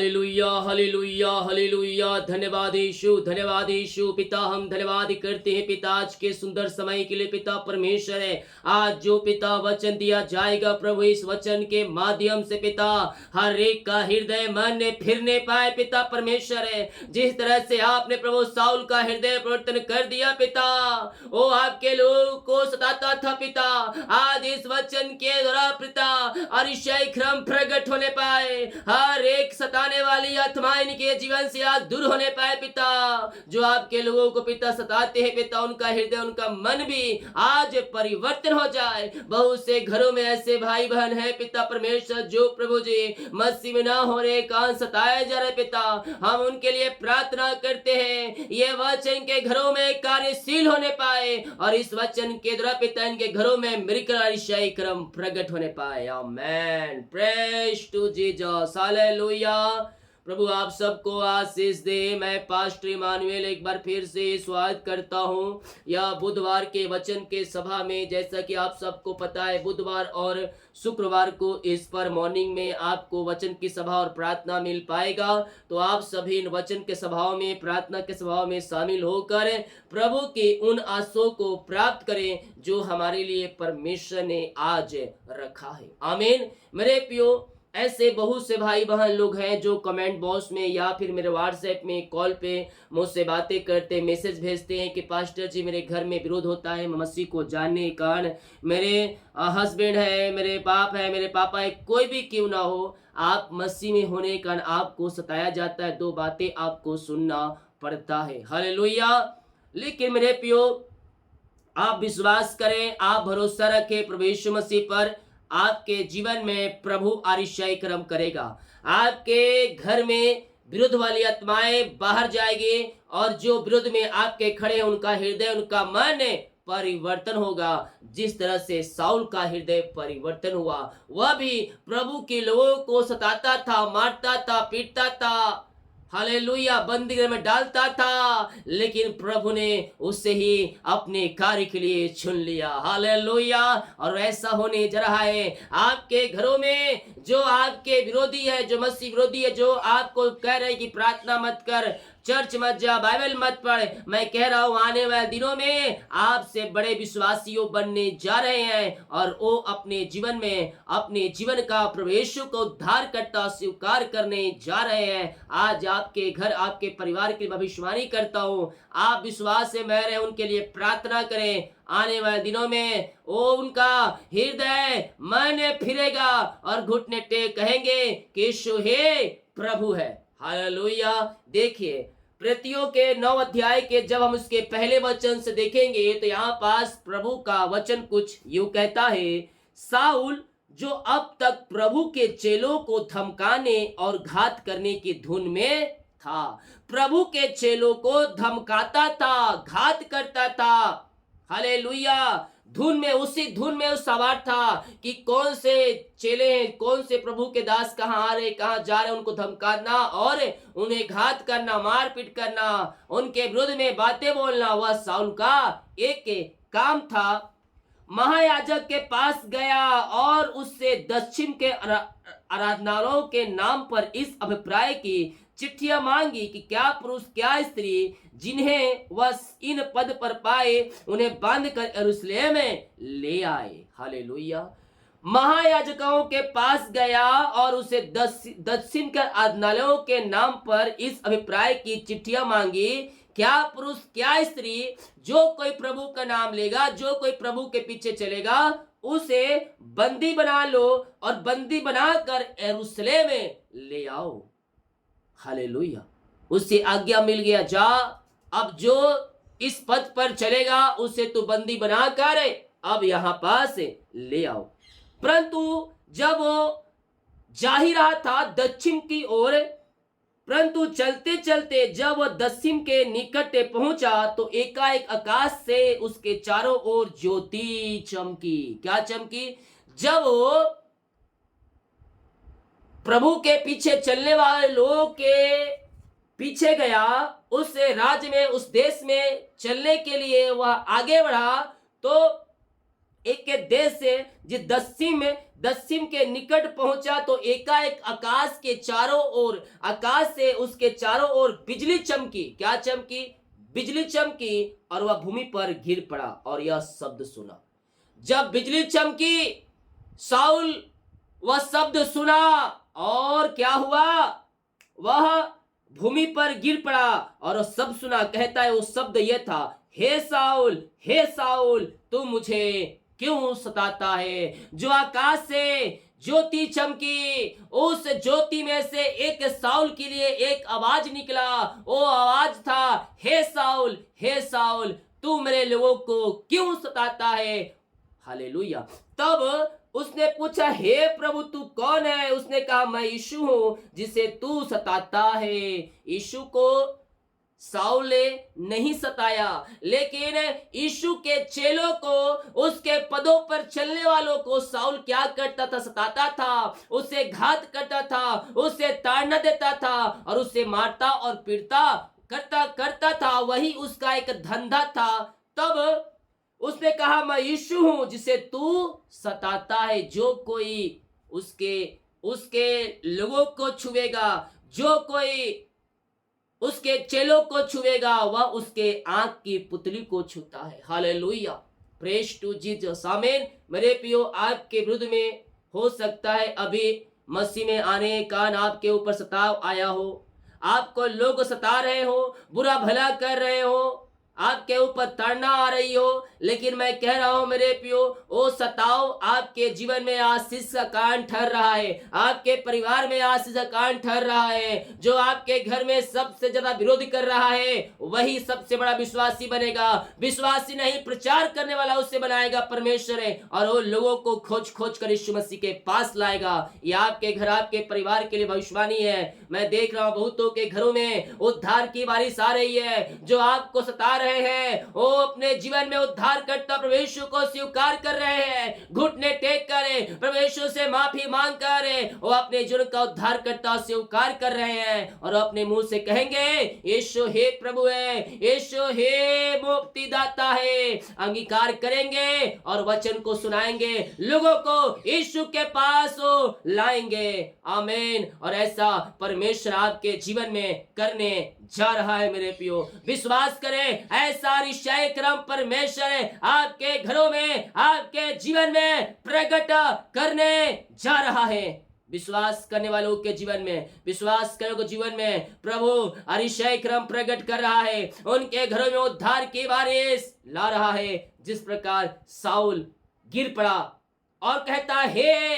Hallelujah hallelujah hallelujah. धन्यवाद यीशु पिता, हम धन्यवाद करते हैं पिता आज के सुंदर समय के लिए पिता परमेश्वर है। आज जो पिता वचन दिया जाएगा प्रभु, इस वचन के माध्यम से पिता हर एक का हृदय मन फिरने पाए पिता परमेश्वर है। जिस तरह से आपने प्रभु साउल का हृदय परिवर्तन कर दिया पिता, वो आपके लोगों को सताता था पिता, आज इस वचन के द्वारा पिता अतिशय क्रम प्रकट होने पाए। हर एक सताने वाली आत्माएं इनके जीवन से आज दूर होने पाए पिता। जो आपके लोगों को पिता सताते हैं पिता, उनका हृदय उनका मन भी आज परिवर्तन हो जाए। बहुत से घरों में ऐसे भाई बहन है पिता परमेश्वर जो प्रभु जी मसीह में ना हो रहे, कान सताए जा रहे पिता, हम उनके लिए प्रार्थना करते हैं ये वचन के घरों में कार्यशील होने पाए और इस वचन के द्वारा पिता इनके घरों में मिराकल क्रम प्रकट होने पाए। Amen. Praise to Jesus. Hallelujah. प्रभु आप सबको आशीष दे। मैं पास्टर इमानुएल एक बार फिर से स्वागत करता हूँ यह बुधवार के वचन के सभा में। जैसा कि आप सबको पता है बुधवार और शुक्रवार को इस पर मॉर्निंग में आपको वचन की सभा और प्रार्थना मिल पाएगा। तो आप सभी इन वचन के सभाओं में, प्रार्थना के सभाओं में शामिल होकर प्रभु की उन आशाओं को प्राप्त करें जो हमारे लिए परमेश्वर ने आज रखा है। आमीन। मेरे प्रियो, ऐसे बहुत से भाई बहन लोग हैं जो कमेंट बॉक्स में या फिर मेरे व्हाट्सएप में, कॉल पे मुझसे बातें करते, मैसेज भेजते हैं कि पास्टर जी मेरे घर में विरोध होता है मसीह को जानने के कारण। मेरे हस्बैंड है, मेरे बाप है, मेरे पापा है, कोई भी क्यों ना हो, आप मसीह में होने के कारण आपको सताया जाता है, दो बातें आपको सुनना पड़ता है। हालेलुया। लेकिन मेरे प्रियो, आप विश्वास करें, आप भरोसा रखें प्रभु यीशु मसीह पर, आपके जीवन में प्रभु अतिशय कर्म करेगा। आपके घर में विरुद्ध वाली आत्माएं बाहर जाएगी और जो विरुद्ध में आपके खड़े हैं उनका हृदय, उनका मन परिवर्तन होगा। जिस तरह से साउल का हृदय परिवर्तन हुआ, वह भी प्रभु के लोगों को सताता था, मारता था, पीटता था, हालेलुया, बंदीगृह में डालता था, लेकिन प्रभु ने उसे ही अपने कार्य के लिए चुन लिया। हालेलुया। और ऐसा होने जा रहा है आपके घरों में। जो आपके विरोधी है, जो मसीह विरोधी है, जो आपको कह रहे हैं कि प्रार्थना मत कर, चर्च मत जा, बाइबल मत पढ़, मैं कह रहा हूं आने वाले दिनों में आपसे बड़े विश्वासियों बनने जा रहे हैं और वो अपने जीवन में अपने जीवन का प्रभु यीशु को उद्धार करता स्वीकार करने जा रहे हैं। आज आपके घर, आपके परिवार की भविष्यवाणी करता हूं, आप विश्वास से मैं रहे उनके लिए प्रार्थना करें। आने वाले दिनों में वो उनका हृदय मन फिरेगा और घुटने टेक कहेंगे कि यीशु हे प्रभु है। हालेलुया। देखिए प्रेरितों के 9 अध्याय के जब हम उसके पहले वचन से देखेंगे तो यहाँ पास प्रभु का वचन कुछ यूं कहता है, साउल जो अब तक प्रभु के चेलों को धमकाने और घात करने की धुन में था, प्रभु के चेलों को धमकाता था, घात करता था। हालेलुया। धुन में, उसी धुन में उस सवार था कि कौन से चेले हैं, कौन से प्रभु के दास कहाँ आ रहे, कहाँ जा रहे, उनको धमकाना और उन्हें घात करना, मारपीट करना, उनके विरुद्ध में बातें बोलना, वह साउल का एक काम था। महायाजक के पास गया और उससे दक्षिण के आराधनालयों के नाम पर इस अभिप्राय की चिट्ठियां मांगी कि क्या पुरुष क्या स्त्री जिन्हें वह इन पद पर पाए उन्हें बांध कर यरूशलेम में ले आए। हालेलुया। महायाजकों के पास गया और उसे दक्षिण के आराधनालयों के नाम पर इस अभिप्राय की चिट्ठियां मांगी, क्या पुरुष क्या स्त्री जो कोई प्रभु का नाम लेगा, जो कोई प्रभु के पीछे चलेगा, उसे बंदी बना लो और बंदी बनाकर यरूशलेम में ले आओ। हालेलुया। उससे आज्ञा मिल गया, जा अब जो इस पद पर चलेगा उसे तू बंदी बनाकर अब यहां पास ले आओ। परंतु जब वो जा ही रहा था दक्षिण की ओर, परंतु चलते चलते जब वह दक्षिण के निकट पहुंचा तो एकाएक आकाश से उसके चारों ओर ज्योति चमकी। क्या चमकी? जब वो प्रभु के पीछे चलने वाले लोगों के पीछे गया, उस राज्य में, उस देश में चलने के लिए वह आगे बढ़ा, तो एक देश से जिस दक्षिण के निकट पहुंचा तो एकाएक आकाश से उसके चारों ओर बिजली चमकी। क्या चमकी? बिजली चमकी और वह भूमि पर गिर पड़ा और यह शब्द सुना। जब बिजली चमकी, शाऊल वह शब्द सुना और क्या हुआ? वह भूमि पर गिर पड़ा और वह शब्द सुना। कहता है वो शब्द यह था, हे साउल तू मुझे क्यों सताता है? जो आकाश से ज्योति चमकी, उस ज्योति में से एक साउल के लिए एक आवाज निकला। वो आवाज था, हे साउल तू मेरे लोगों को क्यों सताता है? हालेलुया। तब उसने पूछा, हे प्रभु तू कौन है? उसने कहा, मैं यीशु हूं जिसे तू सताता है। यीशु को साउल ने नहीं सताया, लेकिन यीशु के चेलों को, उसके पदों पर चलने वालों को साउल क्या करता था? सताता था, उसे घात करता था, उसे ताड़ना देता था और उसे मारता और पीटता करता था। वही उसका एक धंधा था। तब उसने कहा, मैं यीशु हूं जिसे तू सताता है। जो कोई उसके लोगों को छुएगा, जो कोई उसके चेलों को छुएगा, वह उसके आंख की पुतली को छूता है। हालेलुया, प्रेज टू जीसस, आमीन। मेरे प्रियो, आपके विरुद्ध में हो सकता है अभी मसीह में आने का आपके ऊपर सताव आया हो, आपको लोग सता रहे हो, बुरा भला कर रहे हो, आपके ऊपर ताड़ना आ रही हो, लेकिन मैं कह रहा हूं मेरे प्रियो, वो सताव आपके जीवन में आशीष का कारण ठहर रहा है, आपके परिवार में आशीष का कारण ठहर रहा है। जो आपके घर में सबसे ज्यादा विरोध कर रहा है, वही सबसे बड़ा विश्वासी बनेगा। विश्वासी नहीं, प्रचार करने वाला उससे बनाएगा परमेश्वर है, और वो लोगों को खोज खोज कर यीशु मसीह के पास लाएगा। ये आपके घर, आपके परिवार के लिए भविष्यवाणी है। मैं देख रहा हूं बहुतों के घरों में उद्धार की बारिश आ रही है। जो आपको सता रहे हैं, वो अपने जीवन में उद्धार करता प्रभु यीशु को स्वीकार कर रहे हैं, घुटने टेक कर प्रभु यीशु से माफी मांग कर वो अपने जीवन का उद्धार करता स्वीकार कर रहे हैं, और अपने मुंह से कहेंगे, यीशु हे प्रभु है, यीशु हे मुक्ति दाता है। अंगीकार करेंगे और वचन को सुनाएंगे, लोगों को यीशु के पास लाएंगे। आमीन। और ऐसा परमेश्वर आपके जीवन में करने जा रहा है। मेरे प्रियो, विश्वास करें, ऐसा ऋषय क्रम परमेश्वर आपके घरों में, आपके जीवन में प्रकट करने जा रहा है। विश्वास करने वालों के जीवन में, विश्वास करने के जीवन में प्रभु अतिशय क्रम प्रकट कर रहा है। उनके घरों में उद्धार की बारिश ला रहा है। जिस प्रकार साउल गिर पड़ा और कहता, हे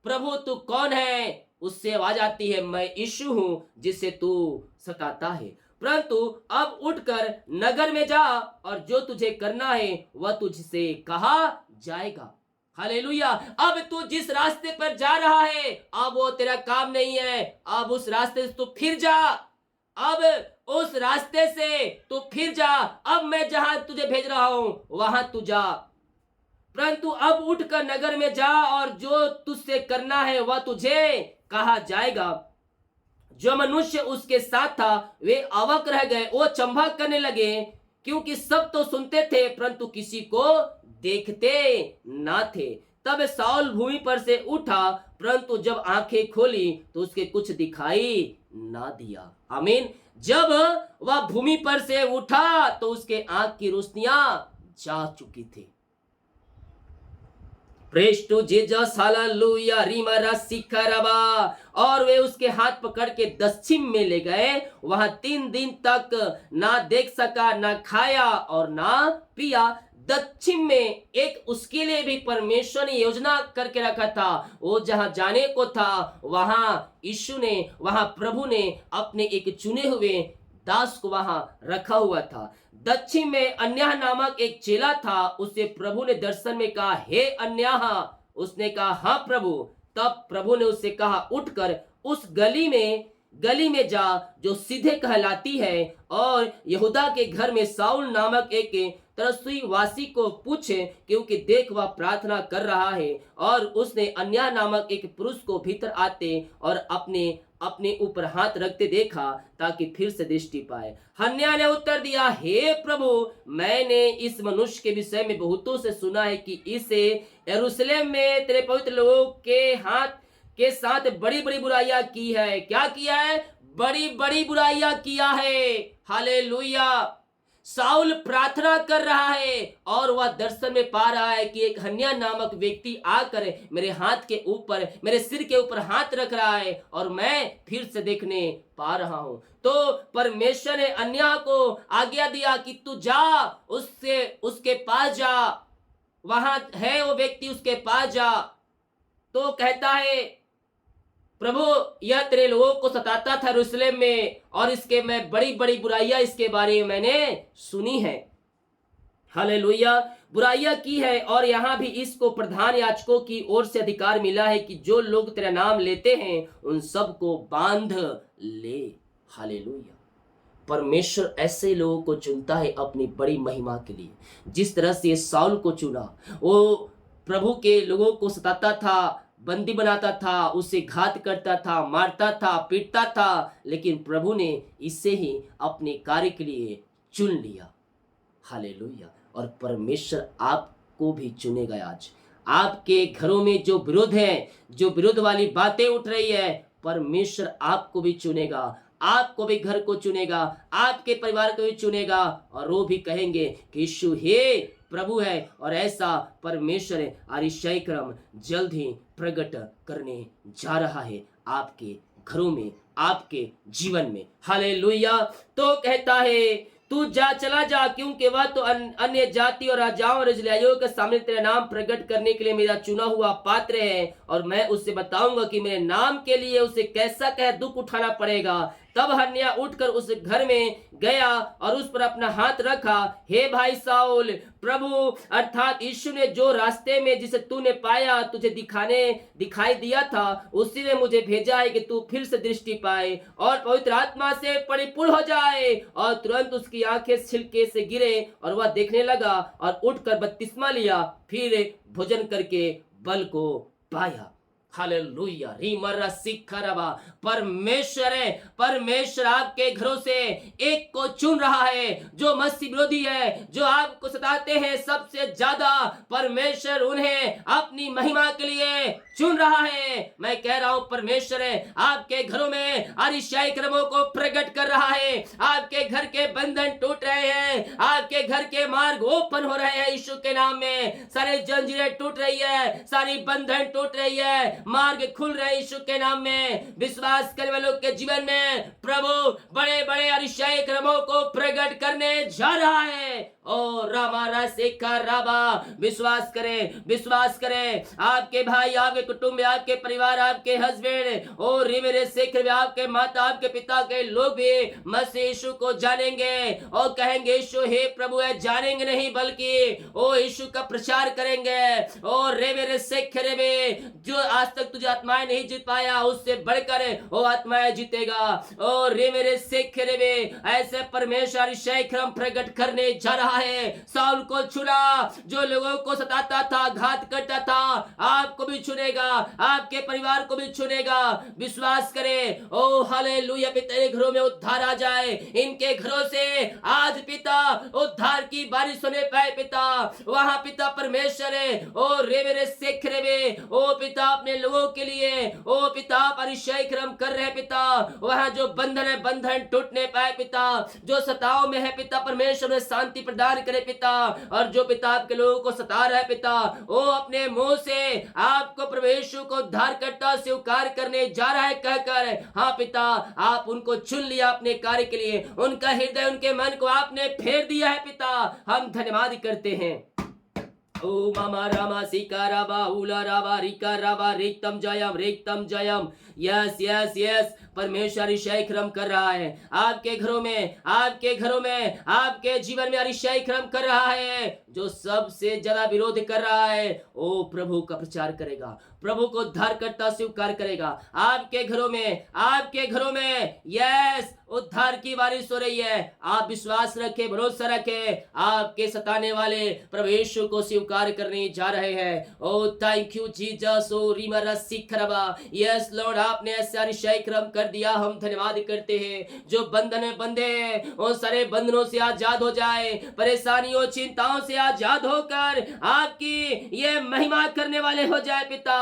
प्रभु तू कौन है? उससे आवाज आती है, मैं यीशु हूं जिसे तू सताता है। परंतु अब उठकर नगर में जा, और जो तुझे करना है वह तुझसे कहा जाएगा। हालेलुया। अब तू जिस रास्ते पर जा रहा है, अब वो तेरा काम नहीं है। अब उस रास्ते से तू फिर जा, अब उस रास्ते से तू फिर जा। अब मैं जहां तुझे भेज रहा हूं वहां तू जा। परंतु अब उठकर नगर में जा, और जो तुझसे करना है वह तुझे कहा जाएगा। जो मनुष्य उसके साथ था वे अवाक रह गए, वो चंभा करने लगे, क्योंकि सब तो सुनते थे परंतु किसी को देखते ना थे। तब साउल भूमि पर से उठा, परंतु जब आंखें खोली तो उसके कुछ दिखाई ना दिया। आमीन। जब वह भूमि पर से उठा तो उसके आंख की रोशनियां जा चुकी थी। प्रेज टू जीसस, हालेलुया, रीमरा सिखरबा। और वे उसके हाथ पकड़ के दक्षिण में ले गए। वहां 3 दिन तक ना देख सका, ना खाया और ना पिया। दक्षिण में एक उसके लिए भी परमेश्वर ने योजना करके रखा था। वो जहां जाने को था, वहां यीशु ने, वहां प्रभु ने अपने एक चुने हुए दास को वहां रखा हुआ था। दक्षिण में अन्याह नामक एक चेला था। उसे प्रभु ने दर्शन में कहा, हे अन्याह। उसने कहा, हाँ प्रभु। तब प्रभु ने उससे कहा, उठकर उस गली में गली में जा जो सीधे कहलाती है, और यहूदा के घर में शाऊल नामक एक तरसुई वासी को पूछे, क्योंकि देख वह प्रार्थना कर रहा है। और उसने अन्या नामक एक पुरुष को भीतर आते और अपने अपने ऊपर हाथ रखते देखा, ताकि फिर से दृष्टि पाए। हन्या ने उत्तर दिया, हे प्रभु, मैंने इस मनुष्य के विषय में बहुतों से सुना है कि इसे यरूशलेम में तेरे पवित्र लोगों के हाथ के साथ बड़ी बड़ी बुराइयां की है। क्या किया है? बड़ी बड़ी बुराइयां किया है। हालेलुया। साउल प्रार्थना कर रहा है और वह दर्शन में पा रहा है कि एक हन्या नामक व्यक्ति आकर मेरे हाथ के ऊपर, मेरे सिर के ऊपर हाथ रख रहा है और मैं फिर से देखने पा रहा हूं। तो परमेश्वर ने अन्या को आज्ञा दिया कि तू जा, उससे उसके पास जा, वहां है वो व्यक्ति, उसके पास जा। तो कहता है, प्रभु, यह तेरे लोगों को सताता था यरूशलेम में, और इसके मैं बड़ी बड़ी बुराइयां इसके बारे में मैंने सुनी है। हालेलुया। बुराइयां की है, और यहाँ भी इसको प्रधान याजकों की ओर से अधिकार मिला है कि जो लोग तेरा नाम लेते हैं उन सबको बांध ले। हालेलुया। परमेश्वर ऐसे लोगों को चुनता है अपनी बड़ी महिमा के लिए। जिस तरह से साउल को चुना, वो प्रभु के लोगों को सताता था, बंदी बनाता था, उसे घात करता था, मारता था, पीटता था, लेकिन प्रभु ने इसे ही अपने कार्य के लिए चुन लिया। हालेलुया। और परमेश्वर आपको भी चुनेगा आज। आपके घरों में जो विरोध है, जो विरोध वाली बातें उठ रही है, परमेश्वर आपको भी चुनेगा, आपको भी घर को चुनेगा, आपके परिवार को भी चुनेगा, और वो भी कहेंगे कि यीशु हे प्रभु है। और ऐसा परमेश्वर अतिशय क्रम जल्द ही प्रकट करने जा रहा है आपके घरों में, आपके जीवन में। हालेलुया। तो कहता है, तू जा, चला जा, क्योंकि वह तो अन्य जाति और राजाओं और इस्राएलियों के सामने तेरा नाम प्रकट करने के लिए मेरा चुना हुआ पात्र है, और मैं उससे बताऊंगा कि मेरे नाम के लिए उसे कैसा कह दुख उठाना पड़ेगा। तब हन्या उठकर उस घर में गया और उस पर अपना हाथ रखा। हे भाई साउल, प्रभु अर्थात यीशु ने जो रास्ते में जिसे तूने पाया, तुझे दिखाई दिया था, उसी ने मुझे भेजा है कि तू फिर से दृष्टि पाए और पवित्र आत्मा से परिपूर्ण हो जाए। और तुरंत उसकी आंखें छिलके से गिरे और वह देखने लगा, और उठकर बपतिस्मा लिया, फिर भोजन करके बल को पाया। हालेलुया। रीमरा सिखरबा। परमेश्वर है, परमेश्वर आपके घरों से एक को चुन रहा है जो मसीह विरोधी है, जो आपको सताते हैं सबसे ज्यादा। परमेश्वर उन्हें अपनी महिमा के लिए चुन रहा है। मैं कह रहा हूं, परमेश्वर है आपके घरों में अतिशय क्रमों को प्रकट कर रहा है। आपके घर के बंधन टूट रहे हैं, आपके घर के मार्ग ओपन हो रहे हैं यीशु के नाम में। सारे जंजीरें टूट रही है, सारी बंधन टूट रही है, मार्ग खुल रहे यीशु के नाम में। विश्वास करने वालों के जीवन में प्रभु बड़े बड़े अतिशय क्रमों को प्रकट करने जा रहा है। ओ रामा सेखा राबा। विश्वास करें, विश्वास करें। आपके भाई, आपके कुटुंब, आपके परिवार, आपके हस्बैंड, और मेरे शेख, आपके माता, आपके पिता के लोग भी मसीह यीशु को जानेंगे और कहेंगे, यीशु हे प्रभु है। जानेंगे नहीं, बल्कि ओ यीशु का प्रचार करेंगे। और रे मेरे शेख रे, जो आज तक तुझे आत्माएं नहीं जीत पाया, उससे बढ़कर वो आत्माएं जीतेगा। और रे मेरे शेख रे, ऐसे परमेश्वर क्रम प्रकट करने जा रहा है। साउल को चुना, जो लोगों को सताता था, घात करता था, आपको भी चुनेगा, आपके परिवार को भी चुनेगा। विश्वास करें। ओ हालेलुया। पिता, तेरे घरों में उद्धार आ जाए, इनके घरों से आज पिता उद्धार की बारिश होने पाए। पिता वहां पिता परमेश्वर है। ओ रे मेरे शेख रे, ओ पिता अपने लोगों के लिए, ओ पिता परिचय क्रम कर रहे पिता, वहां जो बंधन है बंधन टूटने पाए पिता, जो सताओं में है पिता परमेश्वर में शांति प्रदान करे पिता। और जो पिता आपके लोगों को सता रहा है पिता, वो अपने मुंह से आपको प्रभु यीशु को उद्धार करता स्वीकार करने जा रहा है, कहकर हाँ पिता, आप उनको चुन लिया अपने कार्य के लिए, उनका हृदय, उनके मन को आपने फेर दिया है पिता। हम धन्यवाद करते हैं। ओ मामा रामा सिका राबा उला राबा Rica राबा रेक्तम Jayam. Yes yes yes, परमेश्वर अतिशय क्रम कर रहा है आपके घरों में, आपके घरों में, आपके जीवन में अतिशय क्रम कर रहा है। जो सबसे ज्यादा विरोध कर रहा है ओ प्रभु का प्रचार करेगा, प्रभु को उद्धारकर्ता स्वीकार करेगा। आपके घरों में, आपके घरों में यस उद्धार की बारिश हो रही है। आप विश्वास रखें, भरोसा रखें, आपके सताने वाले प्रभु यीशु को स्वीकार करने जा रहे हैं। Oh thank you Jesus. Oh रिमरा सिखरबा, यस लॉर्ड, आपने ऐसा अतिशय क्रम कर दिया, हम धन्यवाद करते हैं। जो बंधन में बंधे हैं उन सारे बंधनों से आजाद हो जाए, परेशानियों चिंताओं से आजाद होकर आपकी ये महिमा करने वाले हो जाए पिता।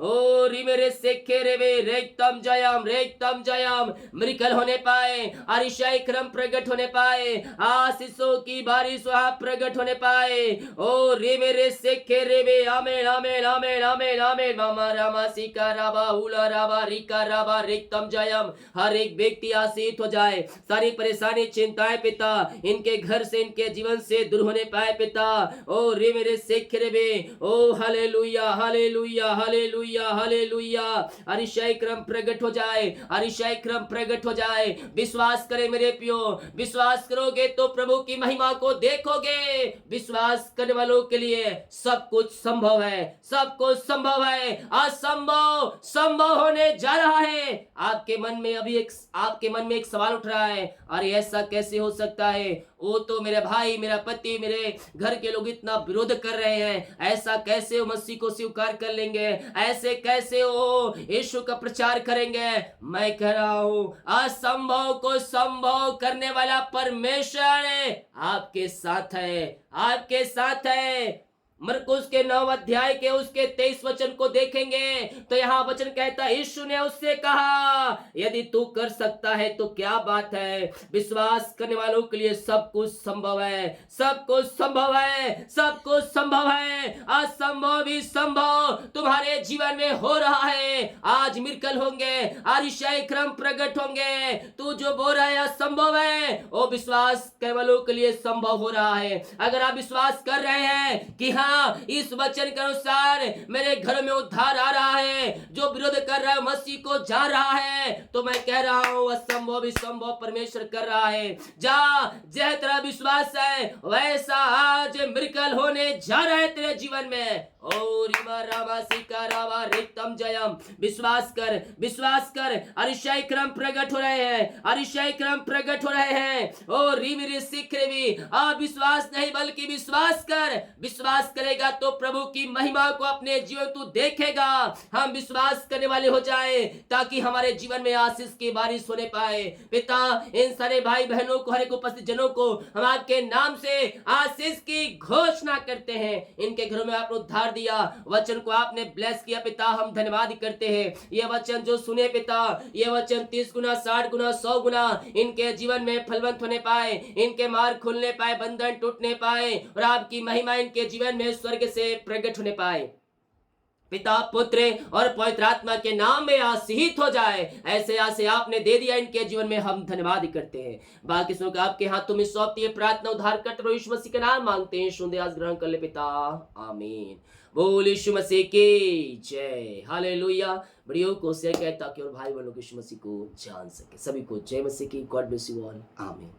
ओ रिमेरे सेखे रेवे रेक्तम जयम मिरेकल होने पाए, अतिशय क्रम प्रकट होने पाए, आशीषों की बारिश वहां प्रकट होने पाए। ओ रिमेरे सेखे रेवे आमेन आमेन आमेन आमेन आमेन। मामा रामा सिका राबा उला राबा रिका राबा रेक्तम जयम। हर एक व्यक्ति आशीष हो जाए, सारी परेशानी चिंताएं पिता इनके घर से, इनके जीवन से दूर होने पाए पिता। ओ रिमेरे सेखे रेवे, ओ हालेलुया हालेलुया हालेलुया हालेलुया। अतिशय क्रम प्रकट हो जाए, अतिशय क्रम प्रकट हो जाए। विश्वास करें मेरे प्रियो, विश्वास करोगे तो प्रभु की महिमा को देखोगे। विश्वास करने वालों के लिए सब कुछ संभव है, सब कुछ संभव है। असंभव संभव होने जा रहा है। आपके मन में एक सवाल उठ रहा है, अरे ऐसा कैसे हो सकता है? वो तो मेरे भाई, मेरा पति, मेरे घर के लोग इतना विरोध कर रहे हैं, ऐसा कैसे वो मसीह को स्वीकार कर लेंगे? ऐसे कैसे वो यीशु का प्रचार करेंगे? मैं कह रहा हूं असंभव को संभव करने वाला परमेश्वर आपके साथ है, आपके साथ है। मरकुस के 9 अध्याय के उसके 23 वचन को देखेंगे तो यहाँ वचन कहता है, यीशु ने उससे कहा यदि तू कर सकता है तो क्या बात है। विश्वास करने वालों के लिए सब कुछ संभव है, सब कुछ संभव है, सब कुछ संभव है। असंभव भी संभव तुम्हारे जीवन में हो रहा है। आज मिरेकल होंगे, अतिशय क्रम प्रकट होंगे। तू जो बोल रहा है असंभव है, वो विश्वास करने वालों के लिए संभव हो रहा है। अगर आप विश्वास कर रहे हैं कि हाँ इस वचन के अनुसार मेरे घर में उद्धार आ रहा है, जो विरोध कर रहा है मसीह को जा रहा है, तो मैं कह रहा हूं असंभव भी संभव परमेश्वर कर रहा है। जय तेरा विश्वास है वैसा आज मिरेकल होने जा रहा है तेरे जीवन में। ओ रिमा रामा सिका रामा रेक्तम जयम। विश्वास कर, विश्वास कर। अतिशय क्रम प्रकट हो रहे हैं, अतिशय क्रम प्रकट हो रहे हैं। ओ रिमिरी सिखरेवी, आप विश्वास नहीं बल्कि विश्वास कर। विश्वास करेगा तो प्रभु की महिमा को अपने जीवन तू देखेगा। हम विश्वास करने वाले हो जाए ताकि हमारे जीवन में आशीष की बारिश होने पाए। पिता इन सारे भाई बहनों को, हर एक उपस्थित जनों को हम आपके नाम से आशीष की घोषणा करते हैं। इनके घरों में आपने उद्धार दिया, वचन को आपने ब्लेस किया पिता, हम धन्यवाद करते हैं। ये वचन जो सुने पिता, ये वचन 30 गुना 60 गुना 100 गुना इनके जीवन में फलवंत होने पाए, इनके मार्ग खुलने पाए, बंधन टूटने पाए और आपकी महिमा इनके जीवन में स्वर्ग से प्रकट होने पाए। पिता पुत्र और पवित्र आत्मा के नाम में आशीष हो जाए। ऐसे आपने दे दिया इनके जीवन में, हम धन्यवाद करते हैं। बाकी सुनकर आपके हाथों में सौंपती है प्रार्थना उद्धारकर्ता यीशु मसीह के नाम मांगते हैं। सुन दे आज ग्रहण कर ले पिता, आमीन। बोल यीशु मसीह की जय, हालेलुया। वीडियो को शेयर करें ताकि और भाई बहनों यीशु मसीह को जान सके। सभी को जय मसीह की। गॉड ब्लेस यू ऑल, आमीन।